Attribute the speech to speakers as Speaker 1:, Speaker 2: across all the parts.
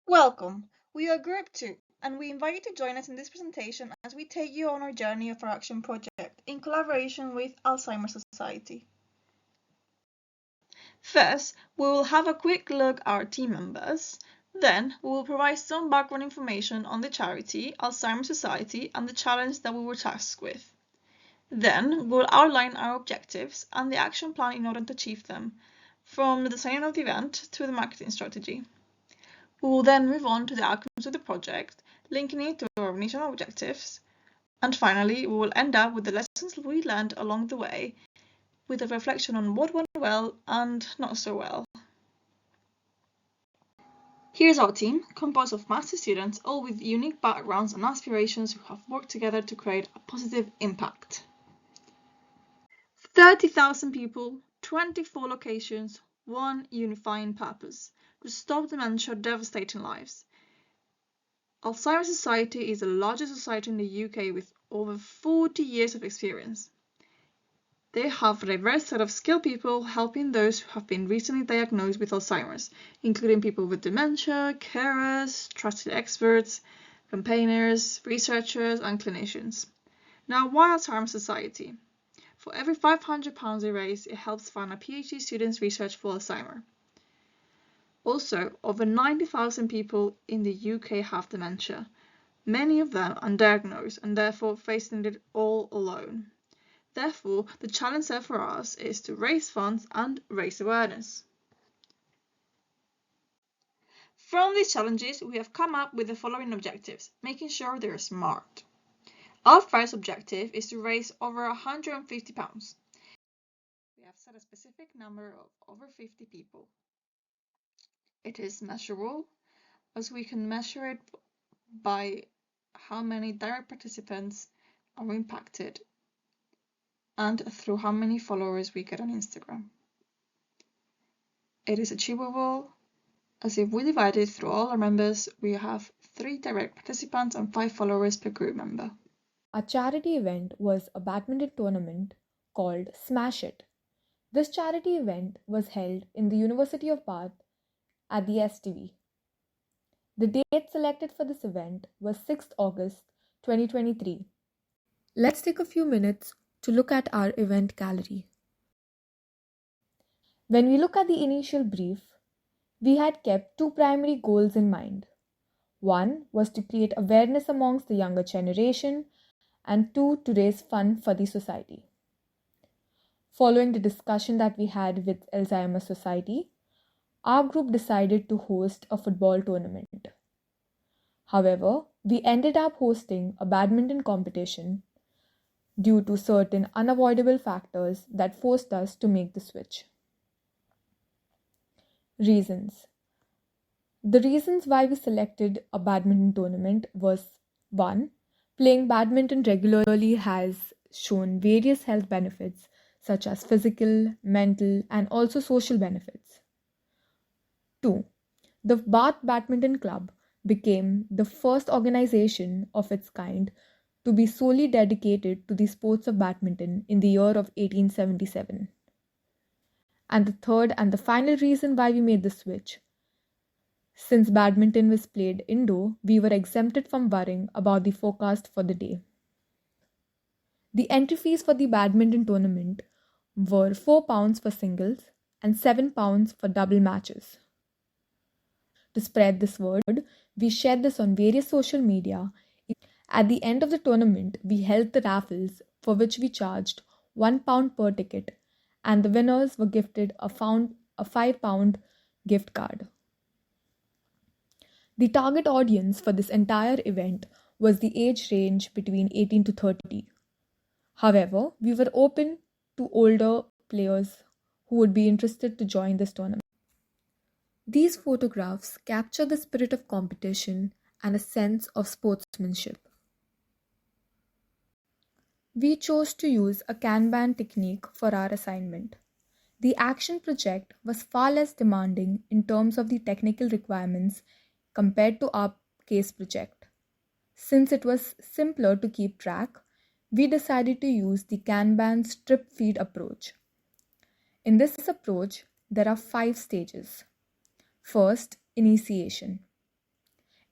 Speaker 1: Welcome! We are Group 2, and we invite you to join us in this presentation as we take you on our Journey of Our Action project in collaboration with Alzheimer Society. First, we will have a quick look at our team members. Then, we will provide some background information on the charity, Alzheimer Society, and the challenge that we were tasked with. Then, we will outline our objectives and the action plan in order to achieve them, from the design of the event to the marketing strategy. We will then move on to the outcomes of the project, linking it to our mission objectives. And finally, we will end up with the lessons we learned along the way, with a reflection on what went well and not so well. Here's our team, composed of master students, all with unique backgrounds and aspirations who have worked together to create a positive impact. 30,000 people, 24 locations, one unifying purpose: to stop dementia devastating lives. Alzheimer Society is the largest society in the UK with over 40 years of experience. They have a diverse set of skilled people helping those who have been recently diagnosed with Alzheimer's, including people with dementia, carers, trusted experts, campaigners, researchers, and clinicians. Now, why Alzheimer Society? For every £500 they raise, it helps fund a PhD student's research for Alzheimer. Also, over 90,000 people in the UK have dementia, many of them undiagnosed and therefore facing it all alone. Therefore, the challenge there for us is to raise funds and raise awareness. From these challenges, we have come up with the following objectives, making sure they're smart. Our first objective is to raise over £150. We have set a specific number of over 50 people. It is measurable, as we can measure it by how many direct participants are impacted and through how many followers we get on Instagram. It is achievable, as if we divide it through all our members, we have 3 direct participants and 5 followers per group member.
Speaker 2: Our charity event was a badminton tournament called Smash It. This charity event was held in the University of Bath at the STV. The date selected for this event was 6th August 2023. Let's take a few minutes to look at our event gallery. When we look at the initial brief, we had kept 2 primary goals in mind. One was to create awareness amongst the younger generation, and 2, to raise funds for the society. Following the discussion that we had with Alzheimer Society, our group decided to host a football tournament. However, we ended up hosting a badminton competition due to certain unavoidable factors that forced us to make the switch. Reasons. The reasons why we selected a badminton tournament was 1. Playing badminton regularly has shown various health benefits such as physical, mental, and also social benefits. 2. The Bath Badminton Club became the first organization of its kind to be solely dedicated to the sports of badminton in the year of 1877. And the third and the final reason why we made the switch: since badminton was played indoor, we were exempted from worrying about the forecast for the day. The entry fees for the badminton tournament were £4 for singles and £7 for double matches. To spread this word, we shared this on various social media. At the end of the tournament, we held the raffles, for which we charged £1 per ticket, and the winners were gifted a £5 gift card. The target audience for this entire event was the age range between 18 to 30. However, we were open to older players who would be interested to join this tournament. These photographs capture the spirit of competition and a sense of sportsmanship. We chose to use a Kanban technique for our assignment. The action project was far less demanding in terms of the technical requirements compared to our case project. Since it was simpler to keep track, we decided to use the Kanban strip feed approach. In this approach, there are 5 stages. First, initiation.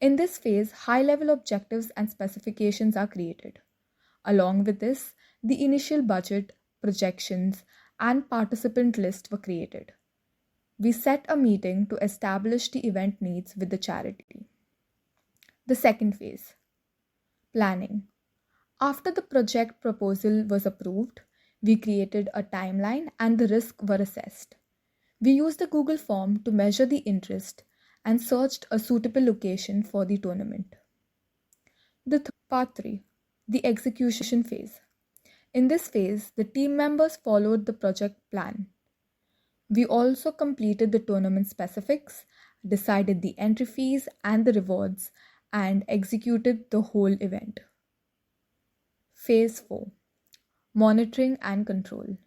Speaker 2: In this phase, high-level objectives and specifications are created. Along with this, the initial budget, projections, and participant list were created. We set a meeting to establish the event needs with the charity. The second phase, planning. After the project proposal was approved, we created a timeline and the risks were assessed. We used the Google form to measure the interest and searched a suitable location for the tournament. Part 3, the execution phase. In this phase, the team members followed the project plan. We also completed the tournament specifics, decided the entry fees and the rewards, and executed the whole event. Phase 4, monitoring and control.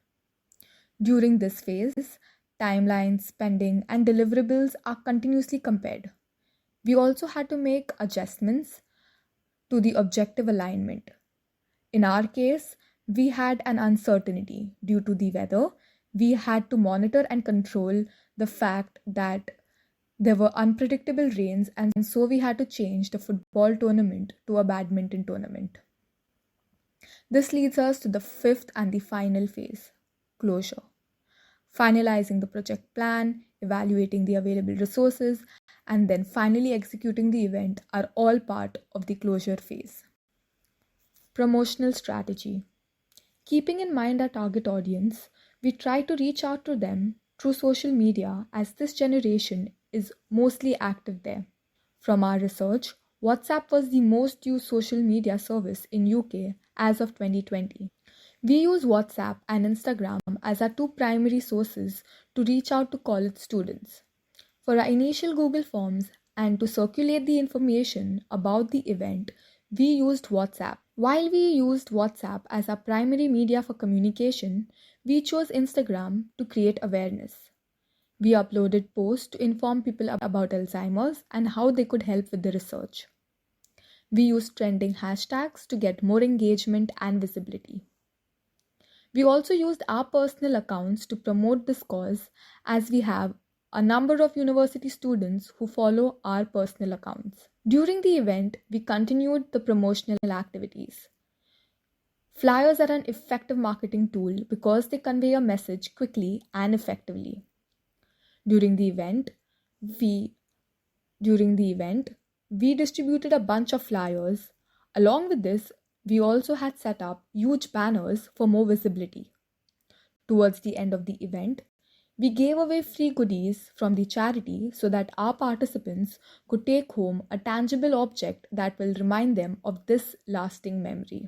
Speaker 2: During this phase, timelines, spending, and deliverables are continuously compared. We also had to make adjustments to the objective alignment. In our case, we had an uncertainty due to the weather. We had to monitor and control the fact that there were unpredictable rains, and so we had to change the football tournament to a badminton tournament. This leads us to the fifth and the final phase, closure. Finalizing the project plan, evaluating the available resources, and then finally executing the event are all part of the closure phase. Promotional strategy. Keeping in mind our target audience, we try to reach out to them through social media as this generation is mostly active there. From our research, WhatsApp was the most used social media service in UK as of 2020. We use WhatsApp and Instagram as our two primary sources to reach out to college students. For our initial Google Forms and to circulate the information about the event, we used WhatsApp. While we used WhatsApp as our primary media for communication, we chose Instagram to create awareness. We uploaded posts to inform people about Alzheimer's and how they could help with the research. We used trending hashtags to get more engagement and visibility. We also used our personal accounts to promote this cause, as we have a number of university students who follow our personal accounts. During the event, we continued the promotional activities. Flyers are an effective marketing tool because they convey a message quickly and effectively. During the event, we distributed a bunch of flyers. Along with this, we also had set up huge banners for more visibility. Towards the end of the event, we gave away free goodies from the charity so that our participants could take home a tangible object that will remind them of this lasting memory.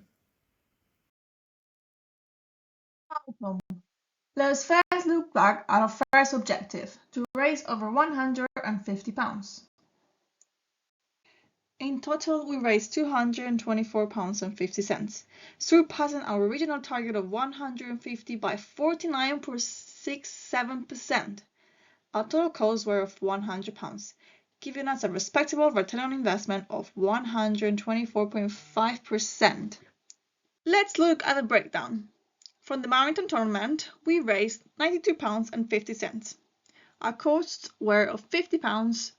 Speaker 1: Let us first look back at our first objective, to raise over £150. In total, we raised £224.50, surpassing our original target of £150 by 49.67%. Our total costs were of £100, giving us a respectable return on investment of 124.5%. Let's look at the breakdown. From the badminton tournament, we raised £92.50. Our costs were of £50,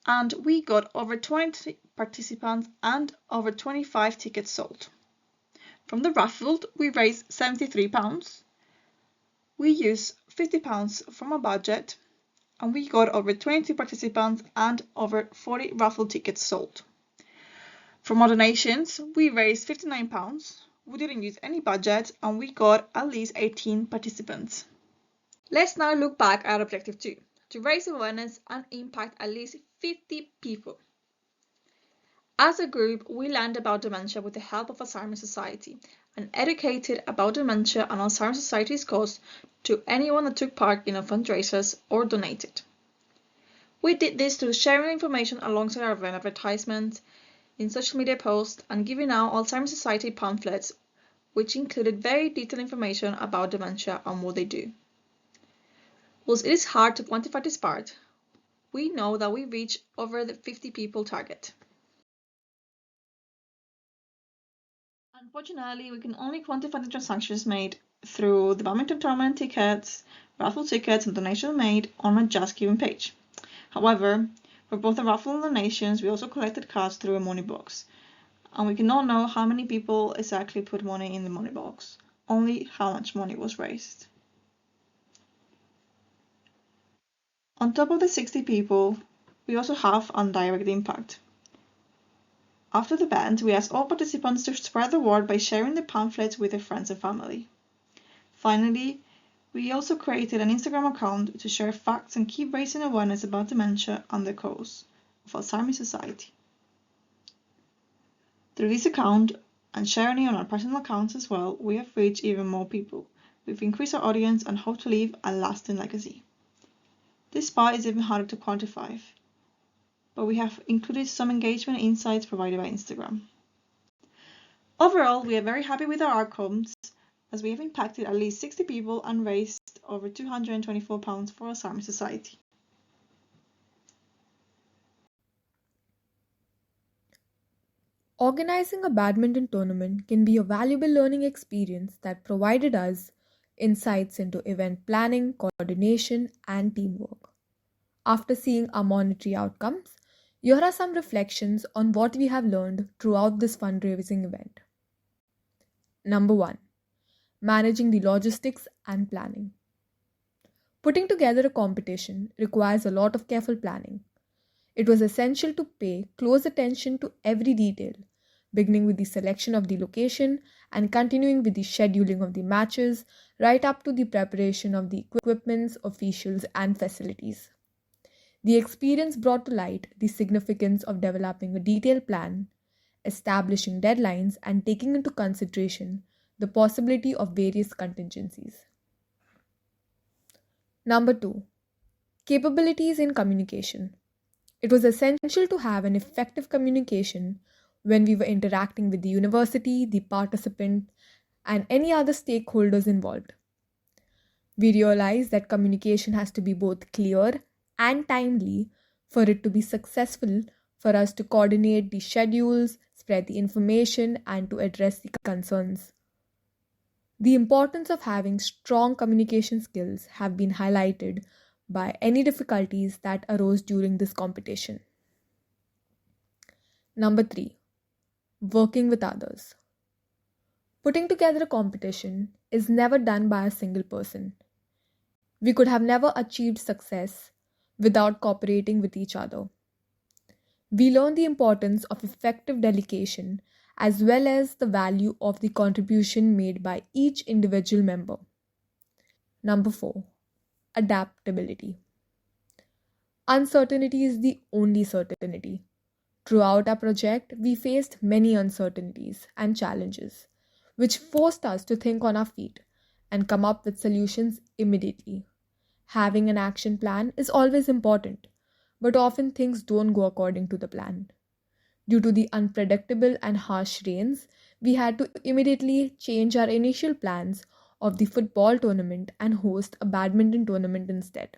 Speaker 1: and we got over 20 participants and over 25 tickets sold. From the raffle, we raised £73. We used £50 from our budget, and we got over 22 participants and over 40 raffle tickets sold. From our donations, we raised £59. We didn't use any budget, and we got at least 18 participants. Let's now look back at Objective 2, to raise awareness and impact at least 50 people. As a group, we learned about dementia with the help of Alzheimer Society and educated about dementia and Alzheimer Society's cause to anyone that took part in our fundraisers or donated. We did this through sharing information alongside our event advertisements, in social media posts, and giving out Alzheimer Society pamphlets, which included very detailed information about dementia and what they do. Whilst it is hard to quantify this part, we know that we reach over the 50 people target. Unfortunately, we can only quantify the transactions made through the badminton tournament tickets, raffle tickets, and donations made on a Just Giving page. However, For both the raffle and donations, we also collected cards through a money box. And we cannot know how many people exactly put money in the money box, only how much money was raised. On top of the 60 people, we also have indirect impact. After the event, we asked all participants to spread the word by sharing the pamphlets with their friends and family. Finally, we also created an Instagram account to share facts and keep raising awareness about dementia and the cause of Alzheimer's Society. Through this account and sharing it on our personal accounts as well, we have reached even more people. We've increased our audience and hope to leave a lasting legacy. This part is even harder to quantify, but we have included some engagement insights provided by Instagram. Overall, we are very happy with our outcomes as we have impacted at least 60 people and raised over £224 for Alzheimer's Society.
Speaker 2: Organizing a badminton tournament can be a valuable learning experience that provided us insights into event planning, coordination, and teamwork. After seeing our monetary outcomes, here are some reflections on what we have learned throughout this fundraising event. Number 1. Managing the logistics and planning. Putting together a competition requires a lot of careful planning. It was essential to pay close attention to every detail, beginning with the selection of the location and continuing with the scheduling of the matches, right up to the preparation of the equipments, officials, and facilities. The experience brought to light the significance of developing a detailed plan, establishing deadlines, and taking into consideration the possibility of various contingencies. Number 2. Capabilities in communication. It was essential to have an effective communication when we were interacting with the university, the participant, and any other stakeholders involved. We realized that communication has to be both clear and timely for it to be successful, for us to coordinate the schedules, spread the information, and to address the concerns. The importance of having strong communication skills have been highlighted by any difficulties that arose during this competition. Number 3. Working with others. Putting together a competition is never done by a single person. We could have never achieved success without cooperating with each other. We learn the importance of effective delegation as well as the value of the contribution made by each individual member. Number 4. Adaptability. Uncertainty is the only certainty. Throughout our project, we faced many uncertainties and challenges, which forced us to think on our feet and come up with solutions immediately. Having an action plan is always important, but often things don't go according to the plan. Due to the unpredictable and harsh rains, we had to immediately change our initial plans of the football tournament and host a badminton tournament instead.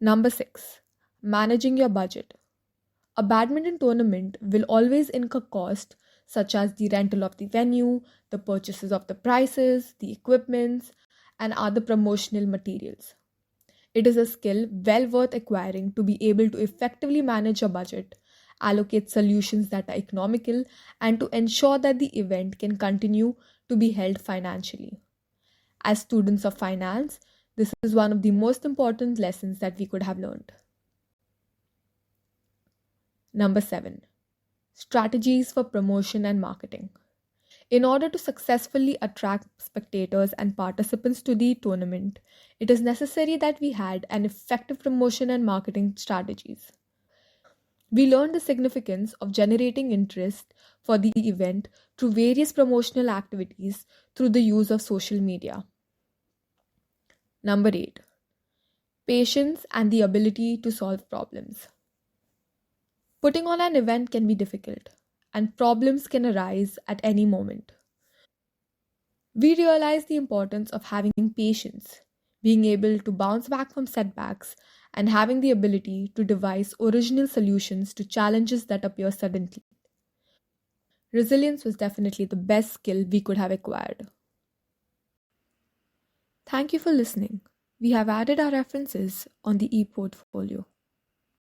Speaker 2: Number 6. Managing your budget. A badminton tournament will always incur costs such as the rental of the venue, the purchases of the prizes, the equipments, and other promotional materials. It is a skill well worth acquiring to be able to effectively manage your budget, allocate solutions that are economical, and to ensure that the event can continue to be held financially. As students of finance, this is one of the most important lessons that we could have learned. Number 7. Strategies for promotion and marketing. In order to successfully attract spectators and participants to the tournament, it is necessary that we had an effective promotion and marketing strategies. We learned the significance of generating interest for the event through various promotional activities through the use of social media. Number 8. Patience and the ability to solve problems. Putting on an event can be difficult, and problems can arise at any moment. We realize the importance of having patience, being able to bounce back from setbacks, and having the ability to devise original solutions to challenges that appear suddenly. Resilience was definitely the best skill we could have acquired. Thank you for listening. We have added our references on the e-portfolio.